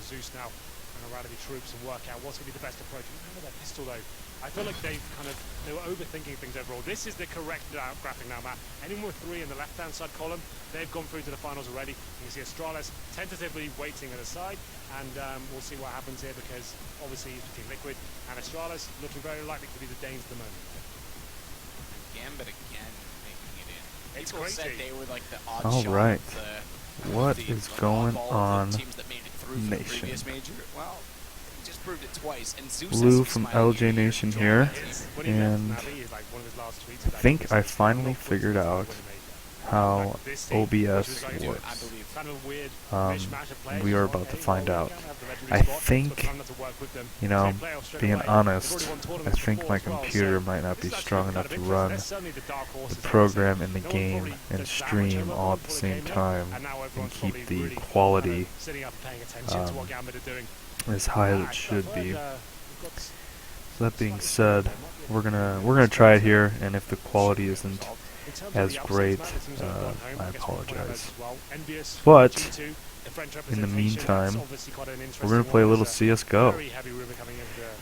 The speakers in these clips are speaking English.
Zeus now going to rally the troops and work out what's going to be the best approach. Remember that pistol though. I feel like they were overthinking things overall. This is the correct graphic now, Matt. Anyone with 3 in the left-hand side column, they've gone through to the finals already. You can see Astralis tentatively waiting at the side, and we'll see what happens here because obviously he's between Liquid and Astralis, looking very likely to be the Danes at the moment. Gambit again making it in. It's People crazy. said they were like the odd All shot. right. What the is going on, teams that made it through from the Nation? previous major. Well, he just proved it twice. And Zeus Blue has to be from smiling LJ ear to ear Nation to here, join and I think I finally figured out how OBS works. We are about to find out. I think, you know, being honest, I think my computer might not be strong enough to run the program and the game and stream all at the same time and keep the quality as high as it should be. So that being said, we're gonna try it here, and if the quality isn't as great, I apologize. But in the meantime, we're gonna play a little CS:GO.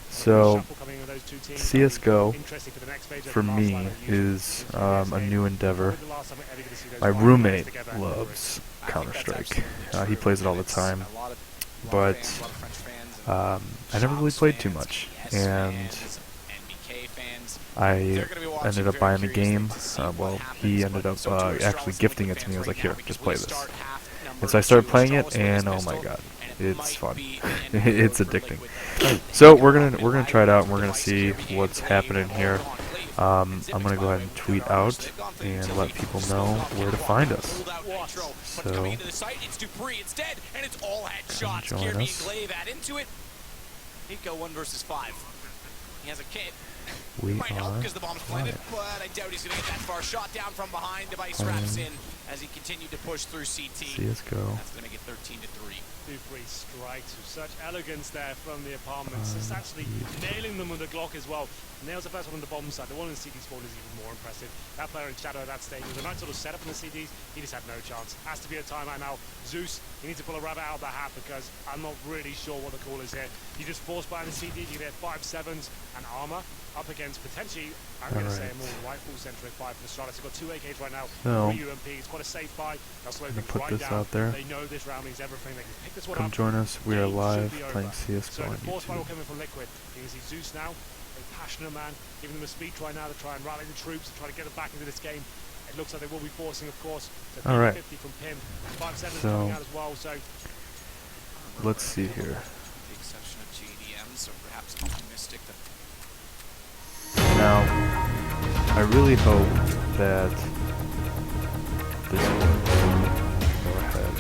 So CS:GO for me is a new endeavor. My roommate loves Counter-Strike. He plays it all the time, but I never really played too much, and I ended up buying the game. Well, he ended up actually gifting it to me. I was like, here, just play this. And so I started playing it, and oh my god, it's fun. It's addicting. So we're gonna try it out, and we're gonna see what's happening here. I'm gonna go ahead and tweet out and let people know where to find us. So come join us. Go 1 versus 5. He has a kit. We might help are because the bomb's planted, but I doubt he's going to get that far. Shot down from behind. Device wraps in as he continued to push through CT. CS:GO. That's going to make it 13-3. 2-3 strikes with such elegance there from the apartments. Just actually nailing them with the Glock as well. Nails the first one on the bomb side. The one in the CD spawn is even more impressive. That player in shadow at that stage with a nice sort of setup in the CDs, he just had no chance. Has to be a timeout now. Zeus, you need to pull a rabbit out of the hat because I'm not really sure what the call is here. You just force by the CDs, you get 5.7s and armor up against potentially, I'm going to say a more rifle-centric buy for the Stratus. They've got 2 AKs right now, So, 3 UMP. It's quite a safe buy. They'll slow things put right this down. out there. They know this round means everything. They can pick this one Come up. join us. We are Game live should be playing over. CS:GO So on the force final YouTube. coming from Liquid. You can see Zeus now, a passionate man, giving them a speed try now to try and rally the troops and try to get them back into this game. It looks like they will be forcing, of course, to 50 from Pim. 5.7 coming out as well. So let's see here. The exception of JDM, so perhaps optimistic that. Now, I really hope that this works. Go ahead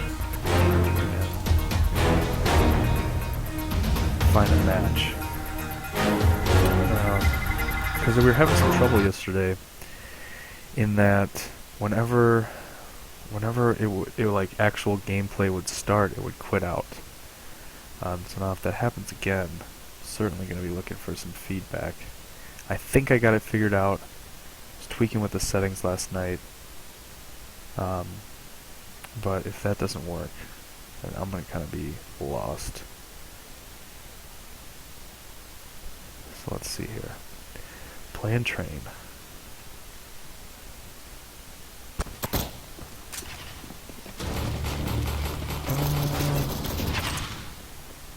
and find a match. Because we were having some trouble yesterday in that whenever it like actual gameplay would start, it would quit out. So now if that happens again, I'm certainly going to be looking for some feedback. I think I got it figured out. I was tweaking with the settings last night. But if that doesn't work, then I'm going to kind of be lost. So let's see here. Play and train.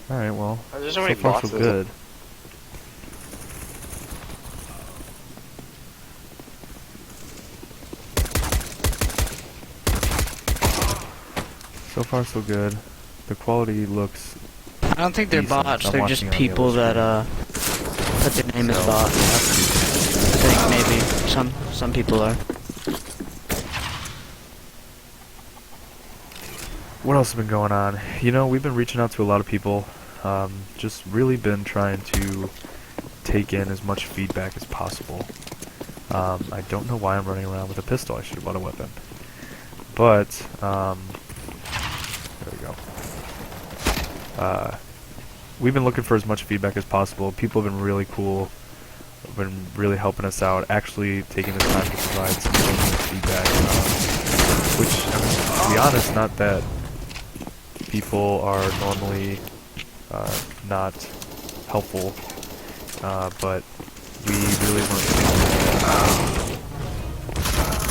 Alright, well, so far so good. So far so good. The quality looks I don't think they're decent. bots, I'm they're watching just on the people other that their name is bot. I think maybe some people are. What else has been going on? You know, we've been reaching out to a lot of people. Just really been trying to take in as much feedback as possible. I don't know why I'm running around with a pistol. I should have bought a weapon. But, there we go. We've been looking for as much feedback as possible. People have been really cool. Been really helping us out. Actually taking the time to provide some feedback. Which, I mean, to be honest, not that people are normally not helpful, but we really weren't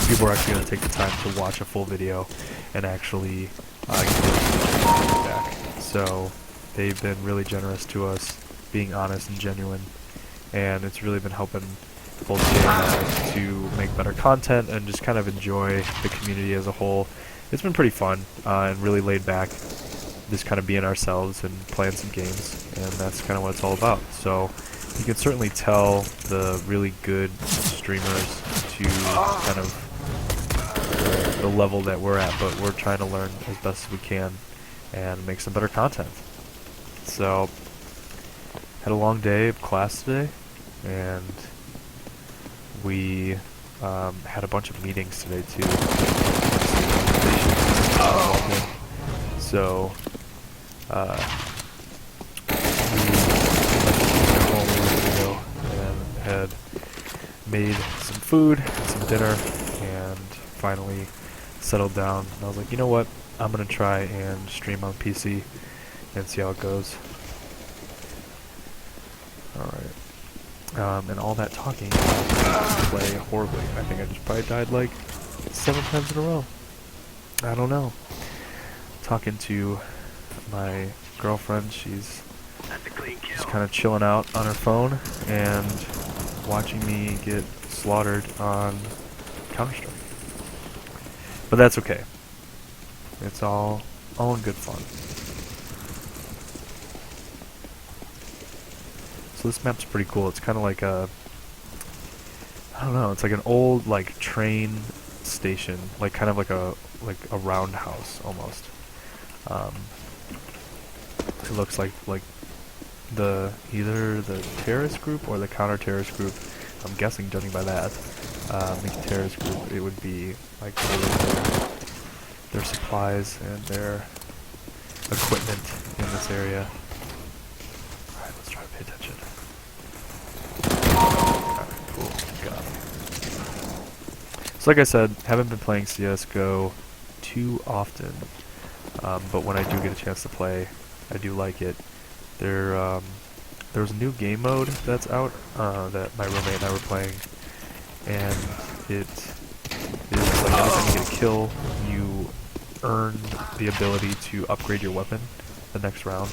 people are actually going to take the time to watch a full video and actually get their feedback. So they've been really generous to us, being honest and genuine, and it's really been helping both Jay and I to make better content and just kind of enjoy the community as a whole. It's been pretty fun and really laid back, just kind of being ourselves and playing some games, and that's kind of what it's all about. So you can certainly tell the really good streamers to kind of the level that we're at, but we're trying to learn as best as we can and make some better content. So had a long day of class today, and we had a bunch of meetings today too. So we and had made some food, some dinner, and finally settled down. And I was like, you know what? I'm gonna try and stream on PC and see how it goes. Alright. And all that talking play horribly. I think I just probably died like 7 times in a row. I don't know. Talking to my girlfriend, she's just kind of chilling out on her phone and watching me get slaughtered on Counter-Strike. But that's okay. It's all in good fun. So this map's pretty cool. It's kind of like a, I don't know, it's like an old like train station, like kind of like a roundhouse almost. It looks like the either the terrorist group or the counter-terrorist group. I'm guessing, judging by that, the terrorist group, it would be like their supplies and their equipment in this area. Alright, let's try to pay attention. Alright, cool, got it. So like I said, haven't been playing CSGO too often, but when I do get a chance to play, I do like it. There's a new game mode that's out that my roommate and I were playing, and it is like every time you get a kill, you earn the ability to upgrade your weapon the next round.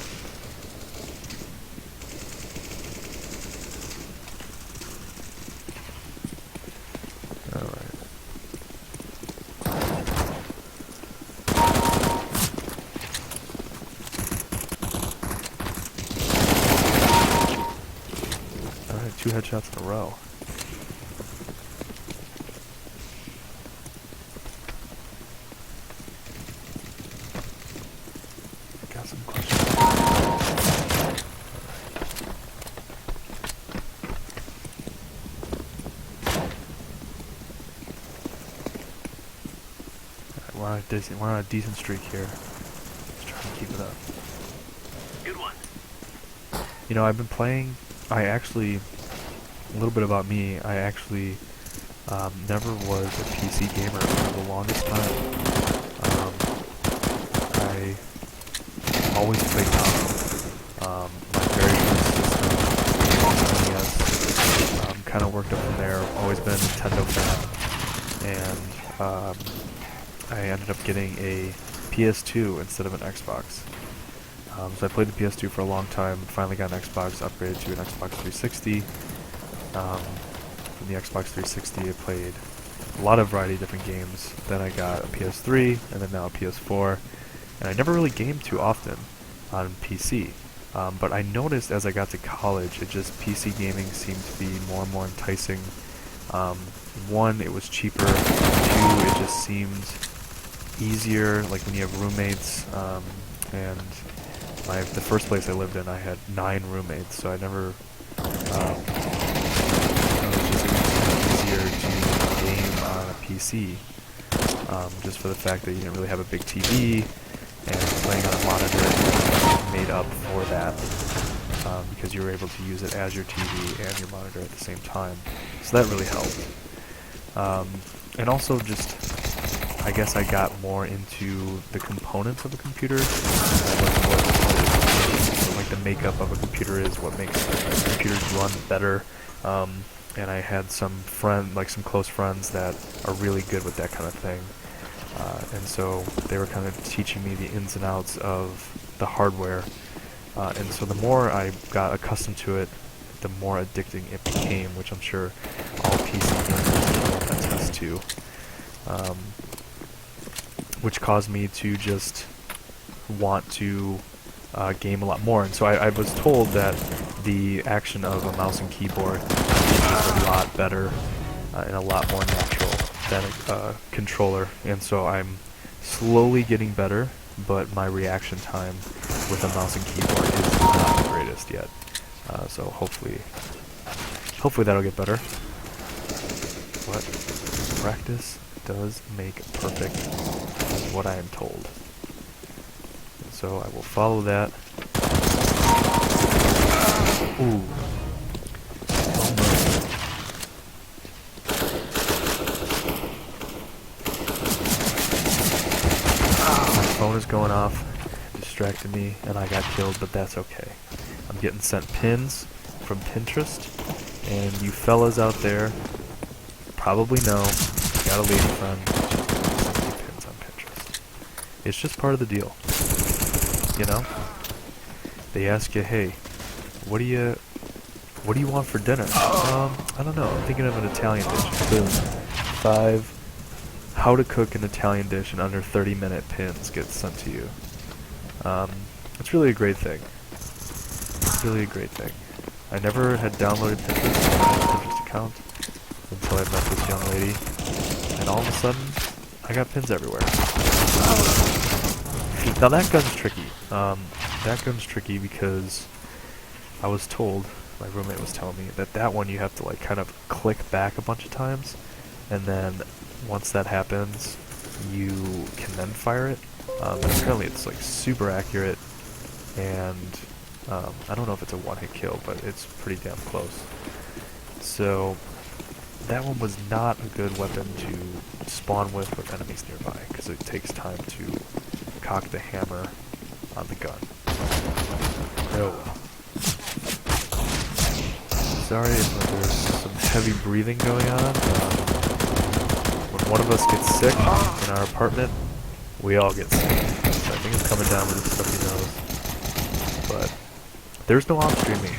Alright, 2 headshots in a row. Got some questions. Alright, we're on a decent streak here. Let's try and keep it up. Good one. You know, I've been playing, a little bit about me, I actually never was a PC gamer for the longest time. I always played console. My very first system was NES. Kind of worked up from there, always been a Nintendo fan, and I ended up getting a PS2 instead of an Xbox. So I played the PS2 for a long time, finally got an Xbox, upgraded to an Xbox 360. From the Xbox 360 I played a lot of variety of different games. Then I got a PS3, and then now a PS4. And I never really gamed too often on PC. But I noticed as I got to college, PC gaming seemed to be more and more enticing. One, it was cheaper. 2, it just seemed easier, like when you have roommates, and the first place I lived in, I had 9 roommates, so I never, it was just easier to game on a PC, just for the fact that you didn't really have a big TV, and playing on a monitor made up for that, because you were able to use it as your TV and your monitor at the same time, so that really helped. And also just, I guess I got more into the components of a computer, like the makeup of a computer is, what makes computers run better. And I had some close friends that are really good with that kind of thing. And so they were kind of teaching me the ins and outs of the hardware. And so the more I got accustomed to it, the more addicting it became, which I'm sure all PC gamers can attest to. Which caused me to just want to game a lot more. And so I was told that the action of a mouse and keyboard is a lot better and a lot more natural than a controller. And so I'm slowly getting better, but my reaction time with a mouse and keyboard is not the greatest yet. So hopefully that'll get better. But practice does make perfect, is what I am told. And so I will follow that. Ooh. My phone is going off, distracted me, and I got killed, but that's okay. I'm getting sent pins from Pinterest, and you fellas out there probably know, got a lady friend, sends me pins on Pinterest. It's just part of the deal, you know? They ask you, hey, what do you want for dinner? I don't know, I'm thinking of an Italian dish. Boom. 5 how to cook an Italian dish in under 30-minute pins gets sent to you. It's really a great thing. Really a great thing. I never had downloaded Pinterest on my Pinterest account until I met this young lady, and all of a sudden, I got pins everywhere. Now that gun's tricky. That gun's tricky because I was told, my roommate was telling me, that one you have to like kind of click back a bunch of times, and then once that happens, you can then fire it. And apparently it's like super accurate, and I don't know if it's a one-hit kill, but it's pretty damn close. So that one was not a good weapon to spawn with enemies nearby, because it takes time to cock the hammer on the gun. Oh well. Sorry if there's some heavy breathing going on. When one of us gets sick in our apartment, we all get sick. So I think it's coming down with a stuffy nose. But there's no off-streaming.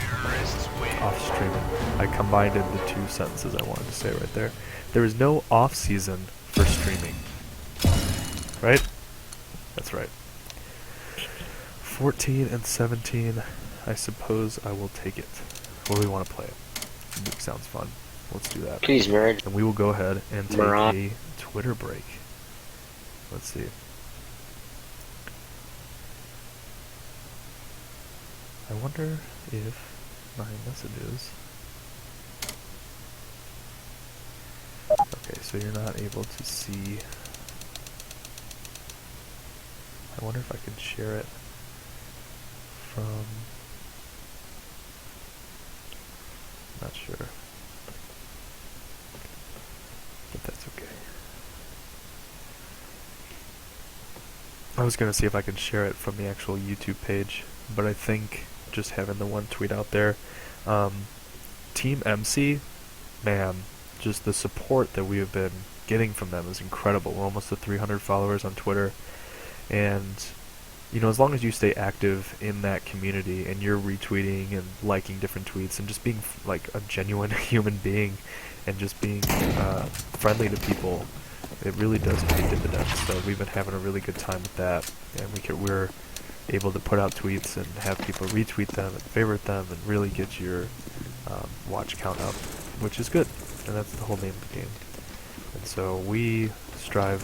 Off-streaming. I combined in the two sentences I wanted to say right there. There is no off-season for streaming. Right? That's right. 14 and 17. I suppose I will take it. Or we want to play it. Sounds fun. Let's do that. Please merge. And we will go ahead and take a Twitter break. Let's see. I wonder if my messages... Okay, so you're not able to see... I wonder if I can share it from... Not sure. But that's okay. I was gonna see if I could share it from the actual YouTube page, but I think just having the one tweet out there, Team MC, man, just the support that we have been getting from them is incredible. We're almost at 300 followers on Twitter, and you know, as long as you stay active in that community and you're retweeting and liking different tweets and just being like a genuine human being and just being friendly to people, it really does pay dividends. So we've been having a really good time with that, and we're able to put out tweets and have people retweet them and favorite them and really get your watch count up, which is good, and that's the whole name of the game. And so we strive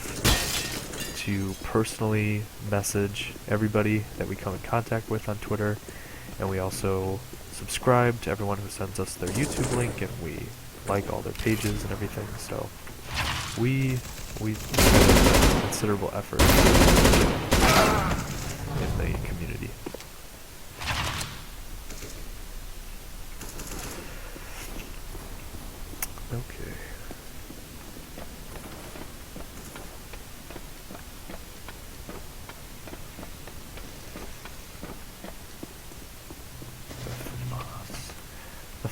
to personally message everybody that we come in contact with on Twitter, and we also subscribe to everyone who sends us their YouTube link, and we like all their pages and everything. So we put considerable effort in the community. Okay.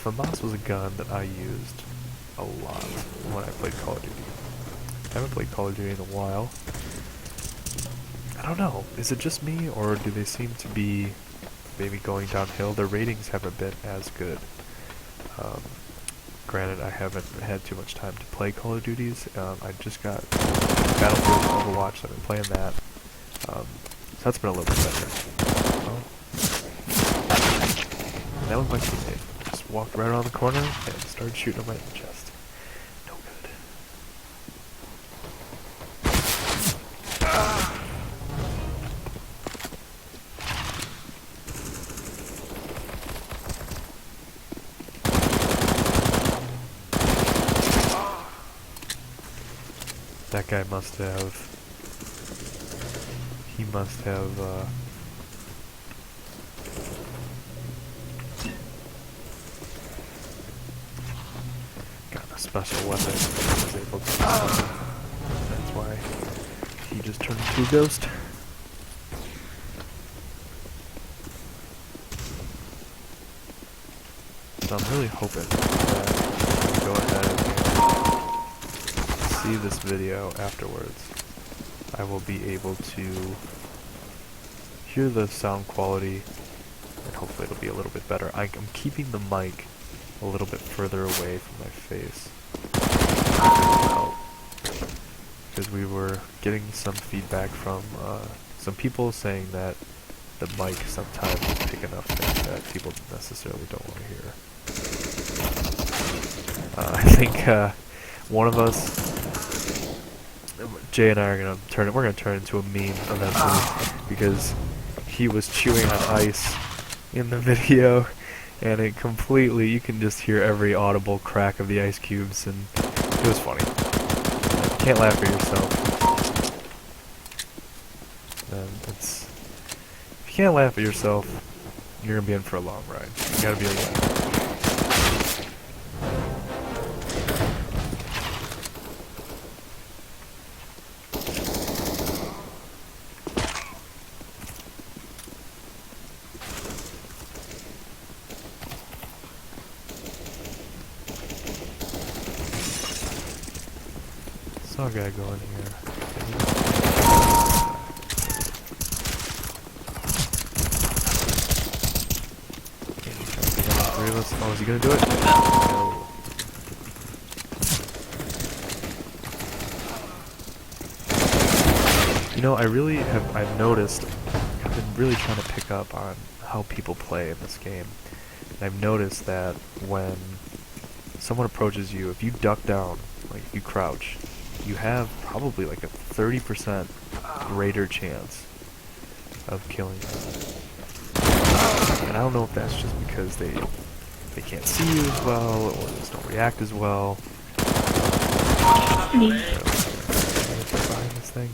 FAMAS was a gun that I used a lot when I played Call of Duty. I haven't played Call of Duty in a while. I don't know, is it just me, or do they seem to be maybe going downhill? Their ratings haven't been as good. Granted, I haven't had too much time to play Call of Duties. I just got Battlefield and Overwatch, so I've been playing that. So that's been a little bit better. Well, that was my teammate. Just walked right around the corner and started shooting him right in the chest. No good. That guy must have... He must have, got a special weapon and was able to... That's why he just turned into a ghost. So I'm really hoping that I go ahead and see this video afterwards. I will be able to hear the sound quality, and hopefully it'll be a little bit better. I'm keeping the mic a little bit further away from my face, because we were getting some feedback from some people saying that the mic sometimes is pick enough things that people necessarily don't want to hear. I think one of us, Jay and I are gonna we're gonna turn it into a meme eventually, because he was chewing on ice in the video, and it completely, you can just hear every audible crack of the ice cubes, and it was funny. You can't laugh at yourself. If you can't laugh at yourself, you're gonna be in for a long ride. You gotta be alive. Saw a guy go in here. Three of us. Oh, is he gonna do it? No. You know, I've noticed, I've been really trying to pick up on how people play in this game. And I've noticed that when someone approaches you, if you duck down, like if you crouch, you have probably like a 30% greater chance of killing them. And I don't know if that's just because they can't see you as well, or they just don't react as well. Behind this thing.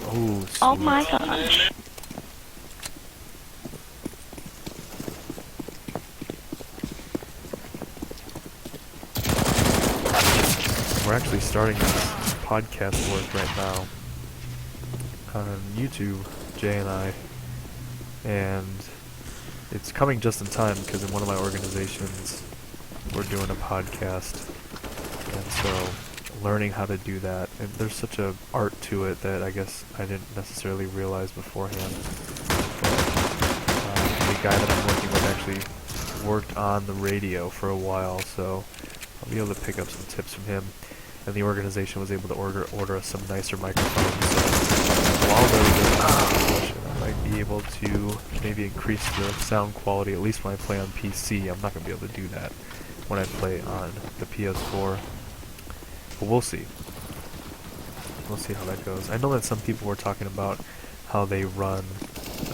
Oh, sweet. Oh my gosh. We're actually starting this podcast work right now on YouTube, Jay and I, and it's coming just in time because in one of my organizations we're doing a podcast, and so learning how to do that, and there's such a art to it that I guess I didn't necessarily realize beforehand. But the guy that I'm working with actually worked on the radio for a while, so I'll be able to pick up some tips from him. And the organization was able to order us some nicer microphones. So while they're doing that, I might be able to maybe increase the sound quality, at least when I play on PC. I'm not going to be able to do that when I play on the PS4. But we'll see. We'll see how that goes. I know that some people were talking about how they run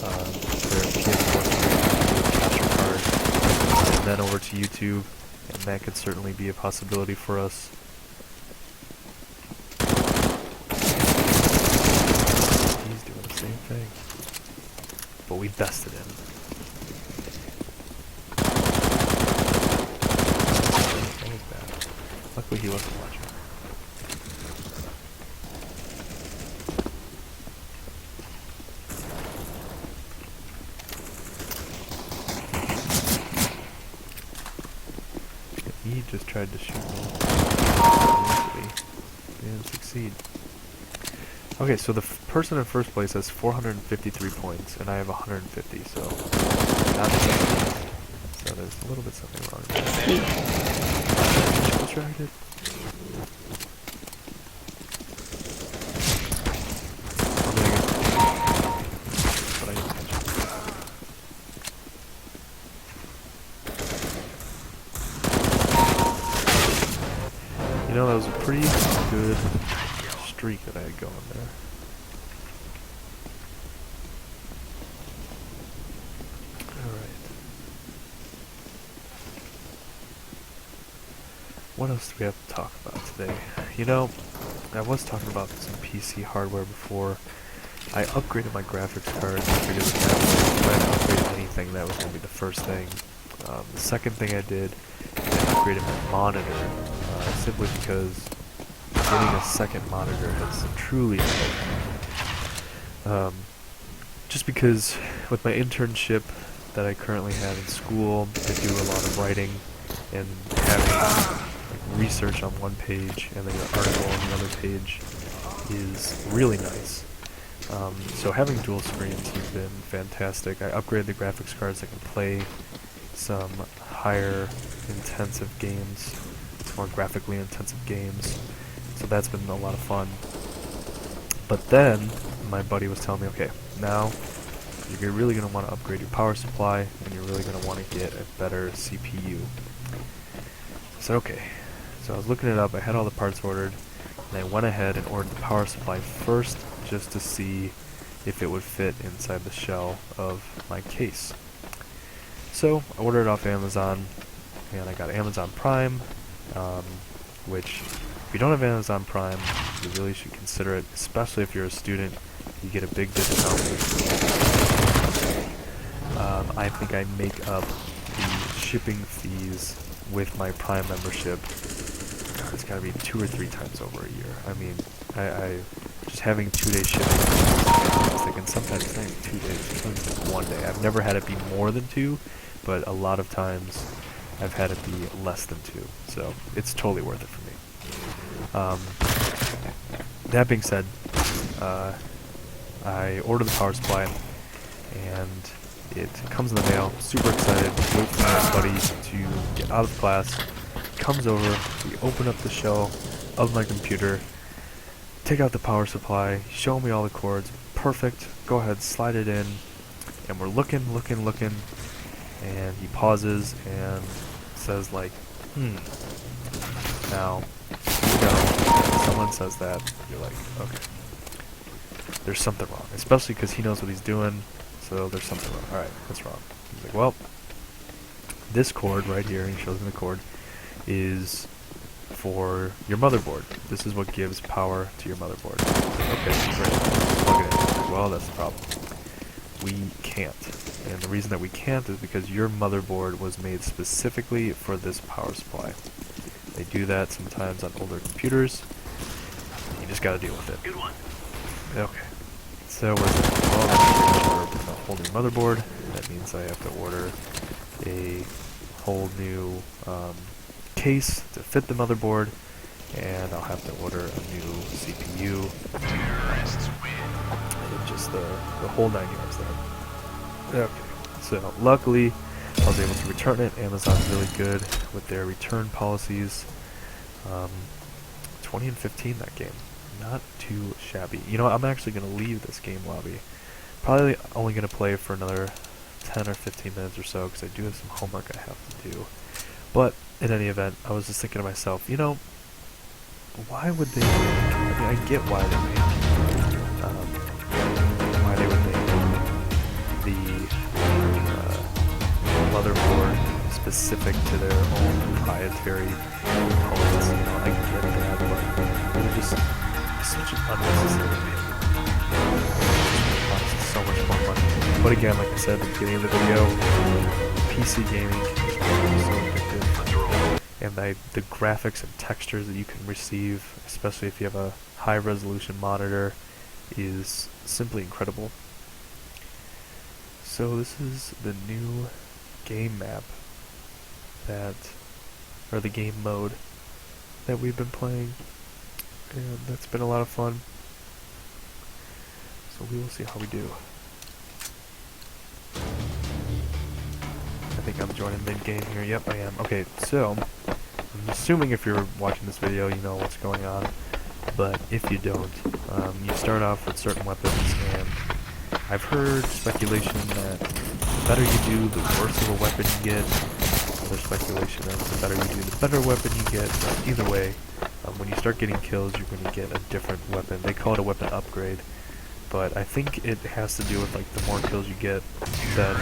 their PS4 capture card and then over to YouTube, and that could certainly be a possibility for us. Same thing. But we bested him. That was bad. Luckily he wasn't watching. just tried to shoot me. Didn't succeed. Okay, so the person in first place has 453 points, and I have 150, so not bad. So there's a little bit something wrong there. Distracted. But I didn't catch it. You know, that was a pretty good streak that I had going there. Alright. What else do we have to talk about today? You know, I was talking about some PC hardware before. I upgraded my graphics card. I figured that if I had to upgrade anything, that was going to be the first thing. The second thing I did, I upgraded my monitor, simply because getting a second monitor has truly helped. Just because with my internship that I currently have in school, I do a lot of writing, and having research on one page and then an article on the other page is really nice. So having dual screens has been fantastic. I upgraded the graphics cards. I can play some higher intensive games, more graphically intensive games. So that's been a lot of fun. But then my buddy was telling me, okay, now you're really going to want to upgrade your power supply, and you're really going to want to get a better CPU. I said, okay. So I was looking it up, I had all the parts ordered, and I went ahead and ordered the power supply first, just to see if it would fit inside the shell of my case. So I ordered it off Amazon, and I got Amazon Prime, which if you don't have Amazon Prime, you really should consider it, especially if you're a student. You get a big discount. I think I make up the shipping fees with my Prime membership. It's got to be 2 or 3 times over a year. I mean, I just having 2-day shipping is fantastic, and sometimes it's not even 2 days, sometimes it's like 1 day. I've never had it be more than 2, but a lot of times I've had it be less than 2, so it's totally worth it for me. That being said, I ordered the power supply, and it comes in the mail. Super excited. Wait for my buddy to get out of class. Comes over. We open up the shell of my computer. Take out the power supply. Show me all the cords. Perfect. Go ahead. Slide it in. And we're looking. And he pauses and says like, Now, you know, when someone says that, you're like, okay, there's something wrong. Especially because he knows what he's doing, so there's something wrong. Alright, what's wrong? He's like, well, this cord right here, and he shows me the cord, is for your motherboard. This is what gives power to your motherboard. Okay, great. Plug it in. Like, well, that's the problem. We can't. And the reason that we can't is because your motherboard was made specifically for this power supply. They do that sometimes on older computers. You just gotta deal with it. Good one. Okay. So we're order a whole new motherboard. That means I have to order a whole new case to fit the motherboard, and I'll have to order a new CPU. And just the whole 9 yards there. Okay. So luckily, I was able to return it. Amazon's really good with their return policies. 20 and 15 that game. Not too shabby. You know what, I'm actually going to leave this game lobby. Probably only going to play for another 10 or 15 minutes or so, because I do have some homework I have to do. But, in any event, I was just thinking to myself, you know, why would they make, I mean, I get why they make, why they would make the motherboard specific to their own proprietary components. You know, I get that, but they're just such an unnecessary thing. It costs so much more money. But again, like I said at the beginning of the video, PC gaming is so addictive. And the graphics and textures that you can receive, especially if you have a high resolution monitor, is simply incredible. So this is the new game map that or the game mode that we've been playing, and that's been a lot of fun. So we will see how we do. I think I'm joining mid-game here. Yep, I am. Okay, so I'm assuming if you're watching this video, you know what's going on. But if you don't, you start off with certain weapons, and I've heard speculation that the better you do, the worse of a weapon you get. There's speculation that the better you do, the better weapon you get. Either way, when you start getting kills, you're going to get a different weapon. They call it a weapon upgrade. But I think it has to do with like the more kills you get, then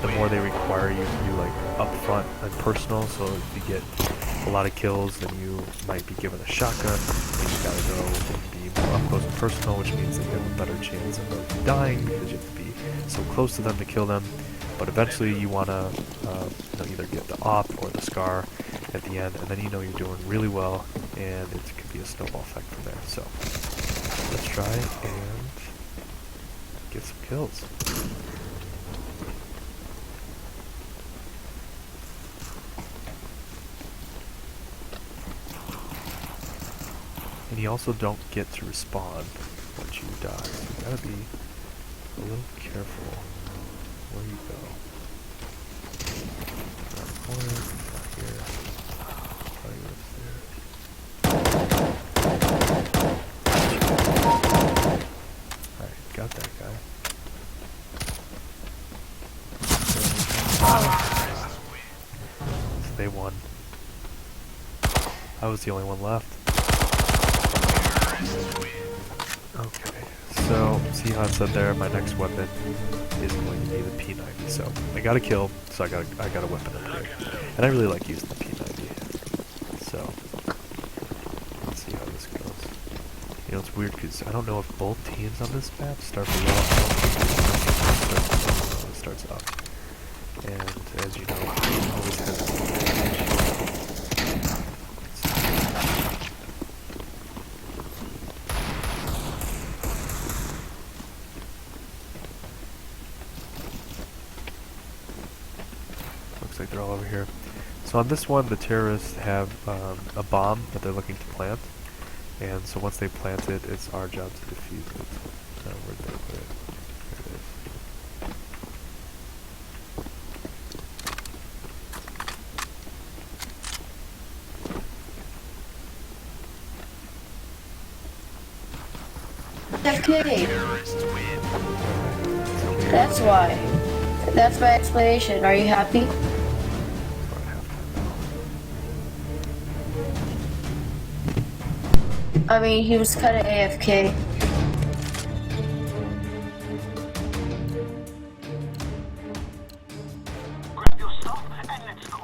the more they require you to do like upfront and personal. So if you get a lot of kills, then you might be given a shotgun, and you gotta go and be more up close and personal, which means that you have a better chance of them dying because you have to be so close to them to kill them. But eventually you wanna either get the op or the scar at the end, and then you know you're doing really well, and it could be a snowball effect from there. So let's try and get some kills. And you also don't get to respawn once you die. So you gotta be a little careful where you go. Around the corner, not here. Probably upstairs. Alright, got that guy. So they won. I was the only one left. Okay, so see how it said there, my next weapon is going to be the P90. So I got a kill, so I got a weapon upgrade. And I really like using the P90. So let's see how this goes. You know, it's weird because I don't know if both teams on this map start below. It starts up. And as you know, it always has an advantage. Looks like they're all over here. So on this one, the terrorists have a bomb that they're looking to plant. And so once they plant it, it's our job to defuse it. Where'd they put it? There it is. Okay. That's why. That's my explanation. Are you happy? I mean, he was kind of AFK. Grab your stuff and let's go.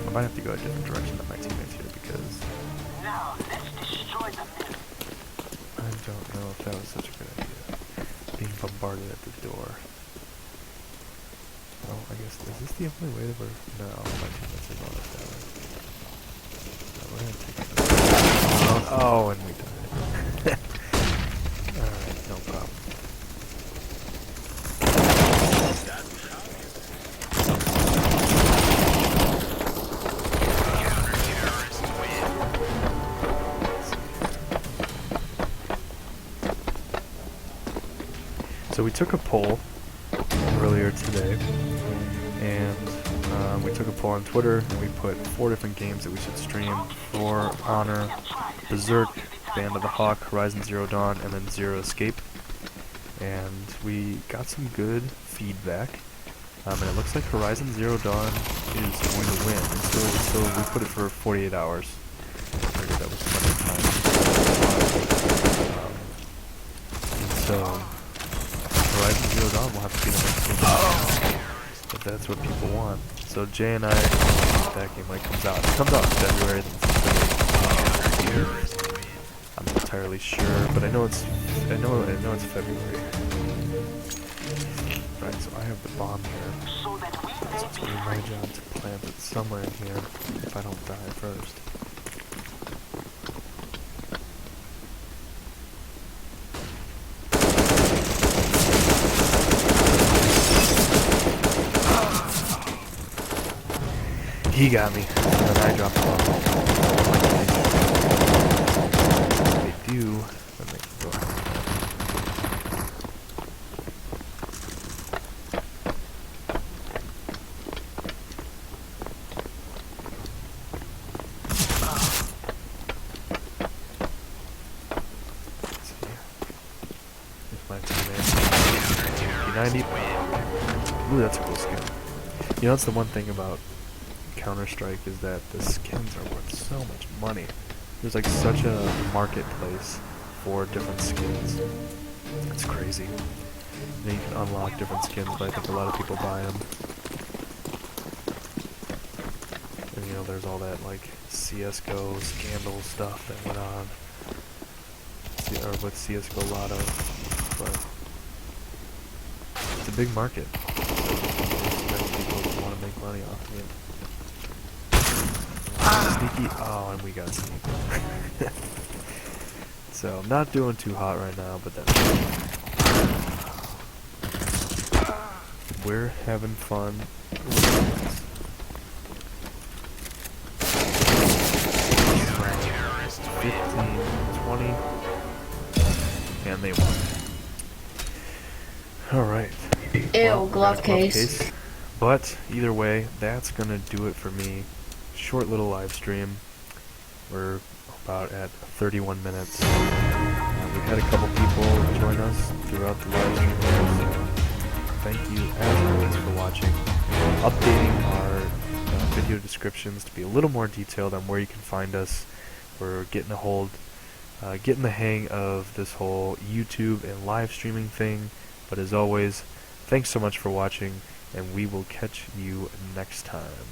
I might have to go a different direction than my teammates here because Now let's destroy them. I don't know if that was such a good idea. Being bombarded at the door. Well, I guess, is this the only way that we're... No, my teammates are going up that way. No, we're gonna take it. Oh, and we died. Alright, no problem. So we took a poll earlier today, and we took a poll on Twitter, and we put 4 different games that we should stream: For Honor, Berserk, Band of the Hawk, Horizon Zero Dawn, and then Zero Escape. And we got some good feedback, and it looks like Horizon Zero Dawn is going to win. So we put it for 48 hours. I figured that was plenty of time. And so Horizon Zero Dawn will have to be the next game. if that's what people want. So Jay and I, that game like comes out. It comes out in February. I'm not entirely sure, but I know it's February. Right, so I have the bomb here. So that we So may it's be really my free. job to plant it somewhere in here if I don't die first. He got me, and then I dropped the bomb. If they do, then they can go ahead. Let's see. Here's my teammate. P90. Ooh, that's a cool skin. You know, that's the one thing about Counter-Strike is that the skins are worth so much money. There's like such a marketplace for different skins. It's crazy. You know, you can unlock different skins, but I think a lot of people buy them. And you know, there's all that like CS:GO scandal stuff that went on, or with CS:GO Lotto, but it's a big market. There's people who want to make money off of it. Sneaky. Oh, and we got sneaky. So, I'm not doing too hot right now, but that's we're having fun. 15, 20, and they won. Alright. Ew, glove case. But, either way, that's gonna do it for me. Short little live stream. We're about at 31 minutes. We've had a couple people join us throughout the live stream here, so thank you as always for watching. Updating our video descriptions to be a little more detailed on where you can find us. We're getting getting the hang of this whole YouTube and live streaming thing. But as always, thanks so much for watching, and we will catch you next time.